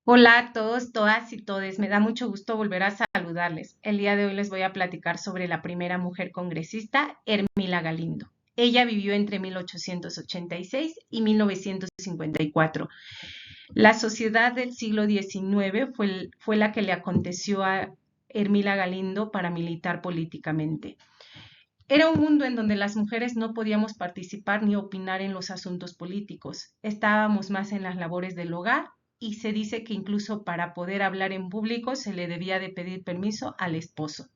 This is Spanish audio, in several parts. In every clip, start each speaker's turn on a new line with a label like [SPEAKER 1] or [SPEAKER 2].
[SPEAKER 1] Hola a todos, todas y todes. Me da mucho gusto volver a saludarles. El día de hoy les voy a platicar sobre la primera mujer congresista, Hermila Galindo. Ella vivió entre 1886 y 1954. La sociedad del siglo XIX fue la que le aconteció a Hermila Galindo para militar políticamente. Era un mundo en donde las mujeres no podíamos participar ni opinar en los asuntos políticos. Estábamos más en las labores del hogar y se dice que incluso para poder hablar en público se le debía de pedir permiso al esposo.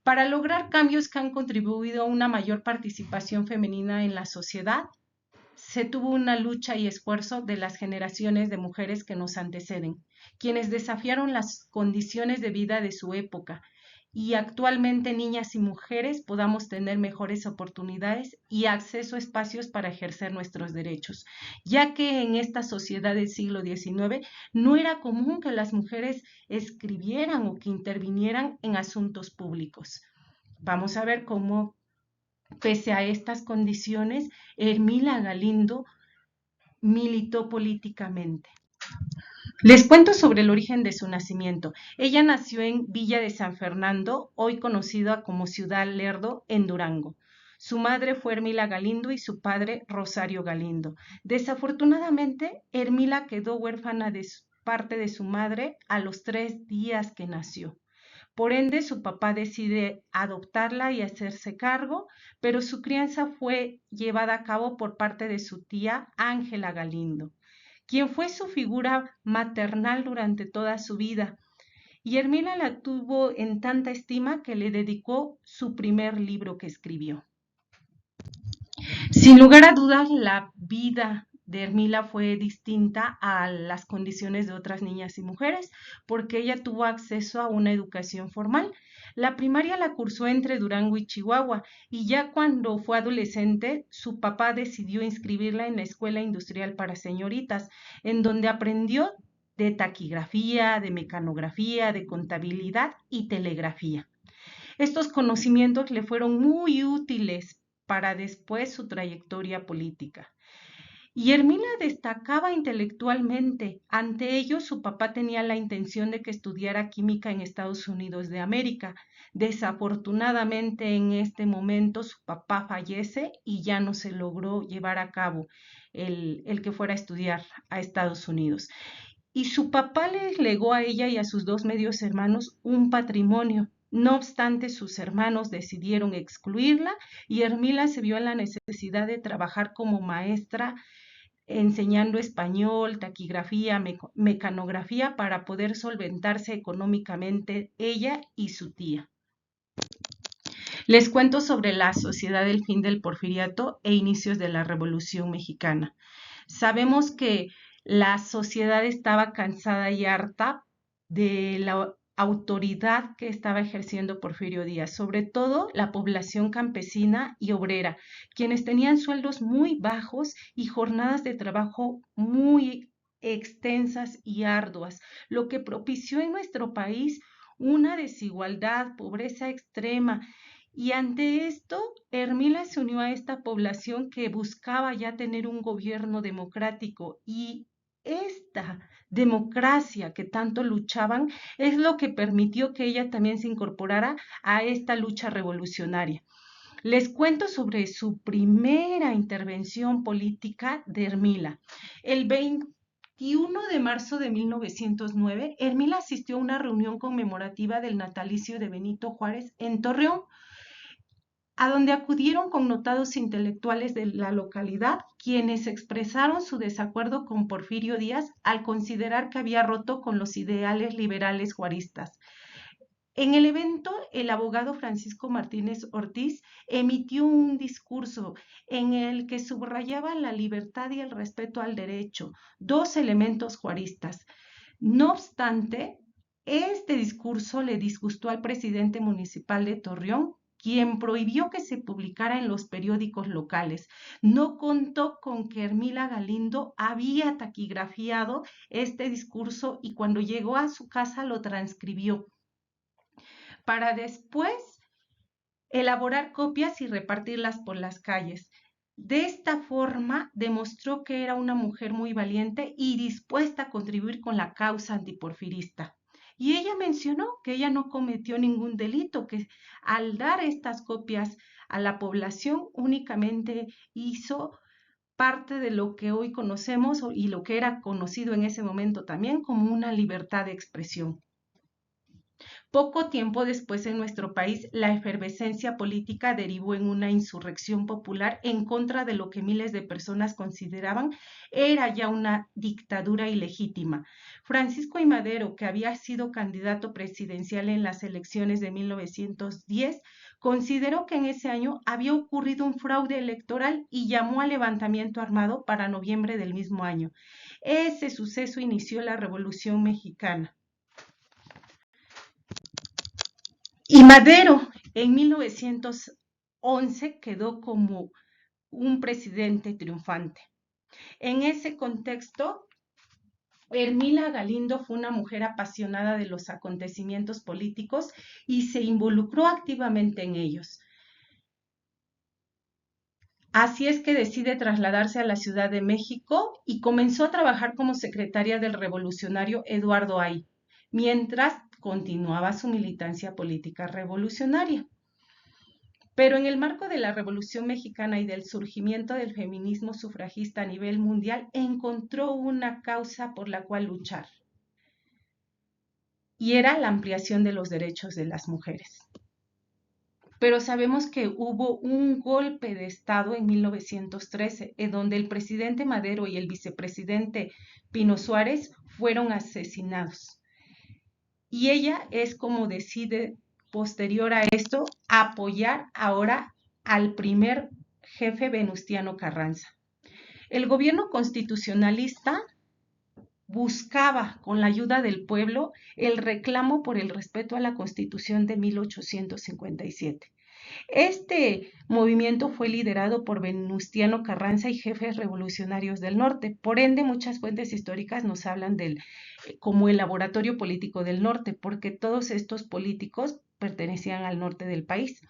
[SPEAKER 1] Para lograr cambios que han contribuido a una mayor participación femenina en la sociedad, se tuvo una lucha y esfuerzo de las generaciones de mujeres que nos anteceden, quienes desafiaron las condiciones de vida de su época y actualmente niñas y mujeres podamos tener mejores oportunidades y acceso a espacios para ejercer nuestros derechos, ya que en esta sociedad del siglo XIX no era común que las mujeres escribieran o que intervinieran en asuntos públicos. Vamos a ver cómo, pese a estas condiciones, Hermila Galindo militó políticamente. Les cuento sobre el origen de su nacimiento. Ella nació en Villa de San Fernando, hoy conocida como Ciudad Lerdo, en Durango. Su madre fue Hermila Galindo y su padre Rosario Galindo. Desafortunadamente, Hermila quedó huérfana de parte de su madre a los 3 días que nació. Por ende, su papá decide adoptarla y hacerse cargo, pero su crianza fue llevada a cabo por parte de su tía Ángela Galindo, quien fue su figura maternal durante toda su vida. Y Hermila la tuvo en tanta estima que le dedicó su primer libro que escribió. Sin lugar a dudas, la vida de Hermila fue distinta a las condiciones de otras niñas y mujeres, porque ella tuvo acceso a una educación formal. La primaria la cursó entre Durango y Chihuahua, y ya cuando fue adolescente, su papá decidió inscribirla en la Escuela Industrial para Señoritas, en donde aprendió de taquigrafía, de mecanografía, de contabilidad y telegrafía. Estos conocimientos le fueron muy útiles para después su trayectoria política. Y Hermila destacaba intelectualmente. Ante ello, su papá tenía la intención de que estudiara química en Estados Unidos de América. Desafortunadamente, en este momento, su papá fallece y ya no se logró llevar a cabo el que fuera a estudiar a Estados Unidos. Y su papá les legó a ella y a sus dos medios hermanos un patrimonio. No obstante, sus hermanos decidieron excluirla y Hermila se vio en la necesidad de trabajar como maestra enseñando español, taquigrafía, mecanografía para poder solventarse económicamente ella y su tía. Les cuento sobre la sociedad del fin del porfiriato e inicios de la Revolución Mexicana. Sabemos que la sociedad estaba cansada y harta de la autoridad que estaba ejerciendo Porfirio Díaz, sobre todo la población campesina y obrera, quienes tenían sueldos muy bajos y jornadas de trabajo muy extensas y arduas, lo que propició en nuestro país una desigualdad, pobreza extrema. Y ante esto, Hermila se unió a esta población que buscaba ya tener un gobierno democrático y esta democracia que tanto luchaban es lo que permitió que ella también se incorporara a esta lucha revolucionaria. Les cuento sobre su primera intervención política de Hermila. El 21 de marzo de 1909, Hermila asistió a una reunión conmemorativa del natalicio de Benito Juárez en Torreón, a donde acudieron connotados intelectuales de la localidad, quienes expresaron su desacuerdo con Porfirio Díaz al considerar que había roto con los ideales liberales juaristas. En el evento, el abogado Francisco Martínez Ortiz emitió un discurso en el que subrayaba la libertad y el respeto al derecho, dos elementos juaristas. No obstante, este discurso le disgustó al presidente municipal de Torreón, quien prohibió que se publicara en los periódicos locales. No contó con que Hermila Galindo había taquigrafiado este discurso y cuando llegó a su casa lo transcribió para después elaborar copias y repartirlas por las calles. De esta forma demostró que era una mujer muy valiente y dispuesta a contribuir con la causa antiporfirista. Y ella mencionó que ella no cometió ningún delito, que al dar estas copias a la población únicamente hizo parte de lo que hoy conocemos y lo que era conocido en ese momento también como una libertad de expresión. Poco tiempo después en nuestro país, la efervescencia política derivó en una insurrección popular en contra de lo que miles de personas consideraban era ya una dictadura ilegítima. Francisco I. Madero, que había sido candidato presidencial en las elecciones de 1910, consideró que en ese año había ocurrido un fraude electoral y llamó al levantamiento armado para noviembre del mismo año. Ese suceso inició la Revolución Mexicana. Y Madero en 1911 quedó como un presidente triunfante. En ese contexto, Ermila Galindo fue una mujer apasionada de los acontecimientos políticos y se involucró activamente en ellos. Así es que decide trasladarse a la Ciudad de México y comenzó a trabajar como secretaria del revolucionario Eduardo Ay, mientras continuaba su militancia política revolucionaria. Pero en el marco de la Revolución Mexicana y del surgimiento del feminismo sufragista a nivel mundial, encontró una causa por la cual luchar, y era la ampliación de los derechos de las mujeres. Pero sabemos que hubo un golpe de Estado en 1913, en donde el presidente Madero y el vicepresidente Pino Suárez fueron asesinados. Y ella es como decide, posterior a esto, apoyar ahora al primer jefe Venustiano Carranza. El gobierno constitucionalista buscaba, con la ayuda del pueblo, el reclamo por el respeto a la Constitución de 1857. Este movimiento fue liderado por Venustiano Carranza y jefes revolucionarios del norte. Por ende, muchas fuentes históricas nos hablan como el laboratorio político del norte, porque todos estos políticos pertenecían al norte del país.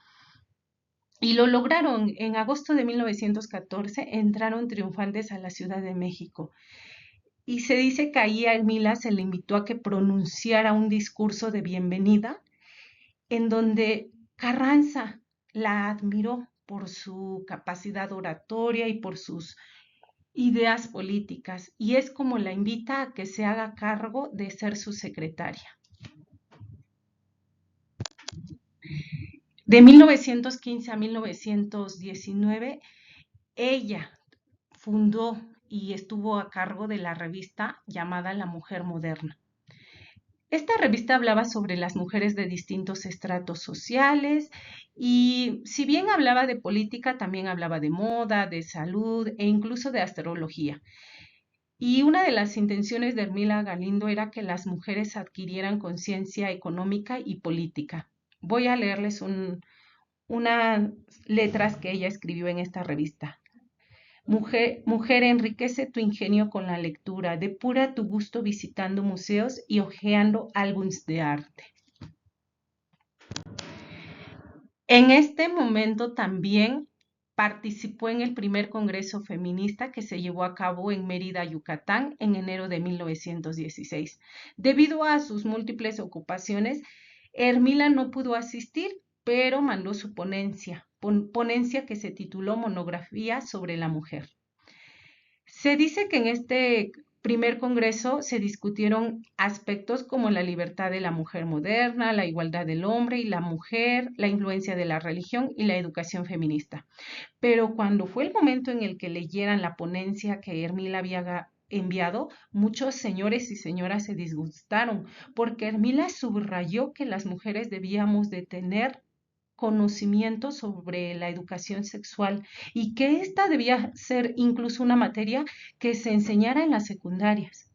[SPEAKER 1] Y lo lograron. En agosto de 1914 entraron triunfantes a la Ciudad de México. Y se dice que ahí a Ermila se le invitó a que pronunciara un discurso de bienvenida en donde Carranza la admiró por su capacidad oratoria y por sus ideas políticas, y es como la invita a que se haga cargo de ser su secretaria. De 1915 a 1919, ella fundó y estuvo a cargo de la revista llamada La Mujer Moderna. Esta revista hablaba sobre las mujeres de distintos estratos sociales y si bien hablaba de política, también hablaba de moda, de salud e incluso de astrología. Y una de las intenciones de Ermila Galindo era que las mujeres adquirieran conciencia económica y política. Voy a leerles unas letras que ella escribió en esta revista. Mujer, enriquece tu ingenio con la lectura, depura tu gusto visitando museos y hojeando álbums de arte. En este momento también participó en el primer congreso feminista que se llevó a cabo en Mérida, Yucatán, en enero de 1916. Debido a sus múltiples ocupaciones, Ermila no pudo asistir, pero mandó su ponencia que se tituló Monografía sobre la mujer. Se dice que en este primer congreso se discutieron aspectos como la libertad de la mujer moderna, la igualdad del hombre y la mujer, la influencia de la religión y la educación feminista. Pero cuando fue el momento en el que leyeran la ponencia que Ermila había enviado, muchos señores y señoras se disgustaron porque Ermila subrayó que las mujeres debíamos de tener conocimiento sobre la educación sexual y que esta debía ser incluso una materia que se enseñara en las secundarias.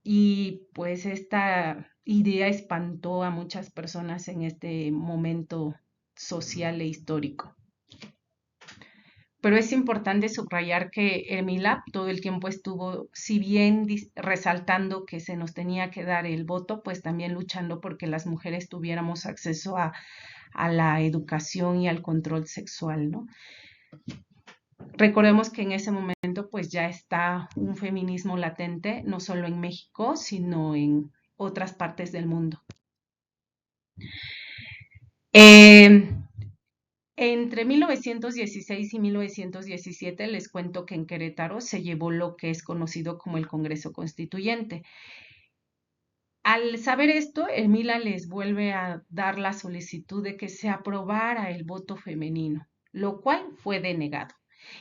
[SPEAKER 1] Y pues esta idea espantó a muchas personas en este momento social e histórico. Pero es importante subrayar que Ermila todo el tiempo estuvo, si bien resaltando que se nos tenía que dar el voto, pues también luchando porque las mujeres tuviéramos acceso a la educación y al control sexual, ¿no? Recordemos que en ese momento pues ya está un feminismo latente, no solo en México, sino en otras partes del mundo. Eh, Entre 1916 y 1917 les cuento que en Querétaro se llevó lo que es conocido como el Congreso Constituyente. Al saber esto, Ermila les vuelve a dar la solicitud de que se aprobara el voto femenino, lo cual fue denegado.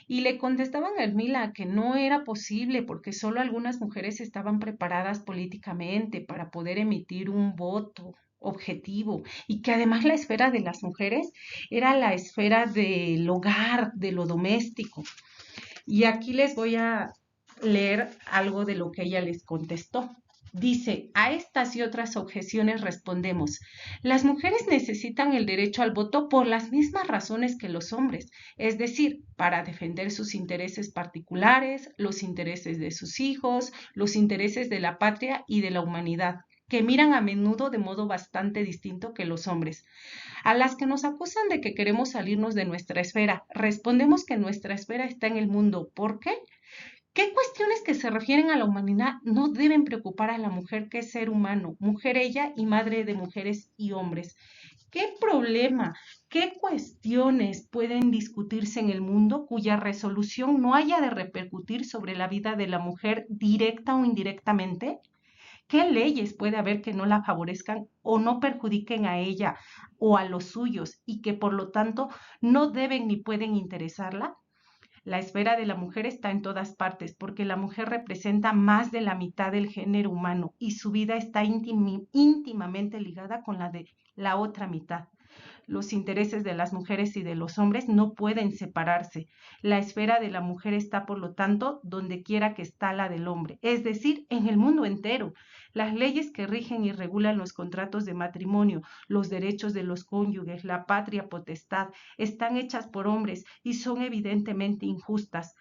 [SPEAKER 1] Y le contestaban a Ermila que no era posible porque solo algunas mujeres estaban preparadas políticamente para poder emitir un voto objetivo y que además la esfera de las mujeres era la esfera del hogar, de lo doméstico. Y aquí les voy a leer algo de lo que ella les contestó. Dice, a estas y otras objeciones respondemos, las mujeres necesitan el derecho al voto por las mismas razones que los hombres, es decir, para defender sus intereses particulares, los intereses de sus hijos, los intereses de la patria y de la humanidad, que miran a menudo de modo bastante distinto que los hombres. A las que nos acusan de que queremos salirnos de nuestra esfera, respondemos que nuestra esfera está en el mundo. ¿Por qué? ¿Qué cuestiones que se refieren a la humanidad no deben preocupar a la mujer que es ser humano, mujer ella y madre de mujeres y hombres? ¿Qué problema, qué cuestiones pueden discutirse en el mundo cuya resolución no haya de repercutir sobre la vida de la mujer directa o indirectamente? ¿Qué leyes puede haber que no la favorezcan o no perjudiquen a ella o a los suyos y que por lo tanto no deben ni pueden interesarla? La esfera de la mujer está en todas partes porque la mujer representa más de la mitad del género humano y su vida está íntimamente ligada con la de la otra mitad. Los intereses de las mujeres y de los hombres no pueden separarse. La esfera de la mujer está, por lo tanto, donde quiera que está la del hombre, es decir, en el mundo entero. Las leyes que rigen y regulan los contratos de matrimonio, los derechos de los cónyuges, la patria potestad, están hechas por hombres y son evidentemente injustas.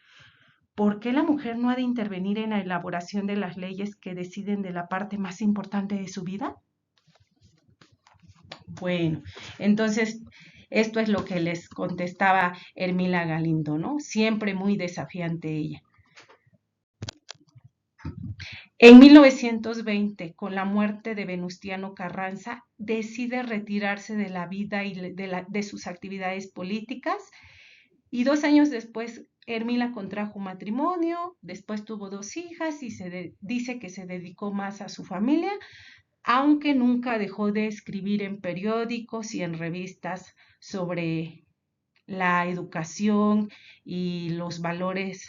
[SPEAKER 1] ¿Por qué la mujer no ha de intervenir en la elaboración de las leyes que deciden de la parte más importante de su vida? Bueno, entonces esto es lo que les contestaba Ermila Galindo, ¿no? Siempre muy desafiante ella. En 1920, con la muerte de Venustiano Carranza, decide retirarse de la vida y de sus actividades políticas y 2 años después Ermila contrajo matrimonio, después tuvo 2 hijas y dice que se dedicó más a su familia, aunque nunca dejó de escribir en periódicos y en revistas sobre la educación y los valores,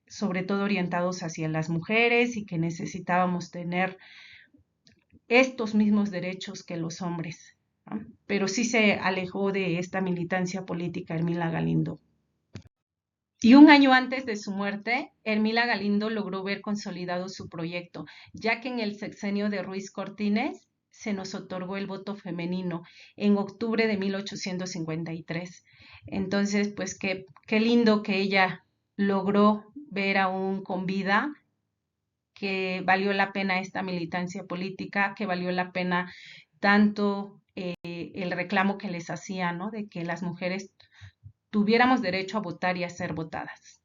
[SPEAKER 1] sobre todo orientados hacia las mujeres y que necesitábamos tener estos mismos derechos que los hombres, ¿no? Pero sí se alejó de esta militancia política Ermila Galindo. Y 1 año antes de su muerte, Ermila Galindo logró ver consolidado su proyecto, ya que en el sexenio de Ruiz Cortines se nos otorgó el voto femenino en octubre de 1853. Entonces, pues qué lindo que ella logró ver aún con vida que valió la pena esta militancia política, que valió la pena tanto el reclamo que les hacía, ¿no? De que las mujeres tuviéramos derecho a votar y a ser votadas.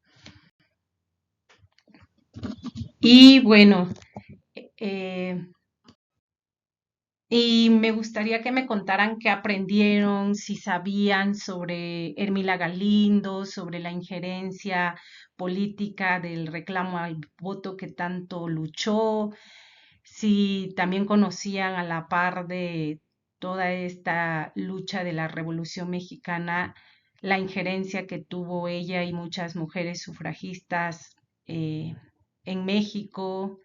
[SPEAKER 1] Y bueno, eh, y me gustaría que me contaran qué aprendieron, si sabían sobre Ermila Galindo, sobre la injerencia política del reclamo al voto que tanto luchó, si también conocían a la par de toda esta lucha de la Revolución Mexicana, la injerencia que tuvo ella y muchas mujeres sufragistas en México,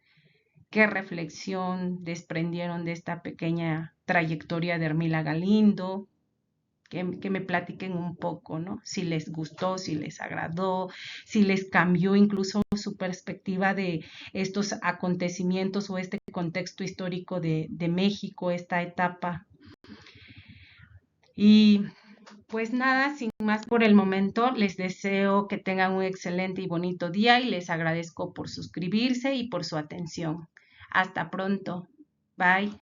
[SPEAKER 1] qué reflexión desprendieron de esta pequeña trayectoria de Ermila Galindo, que me platiquen un poco, ¿no? Si les gustó, si les agradó, si les cambió incluso su perspectiva de estos acontecimientos o este contexto histórico de México, esta etapa. Y pues nada, sin más por el momento, les deseo que tengan un excelente y bonito día y les agradezco por suscribirse y por su atención. Hasta pronto. Bye.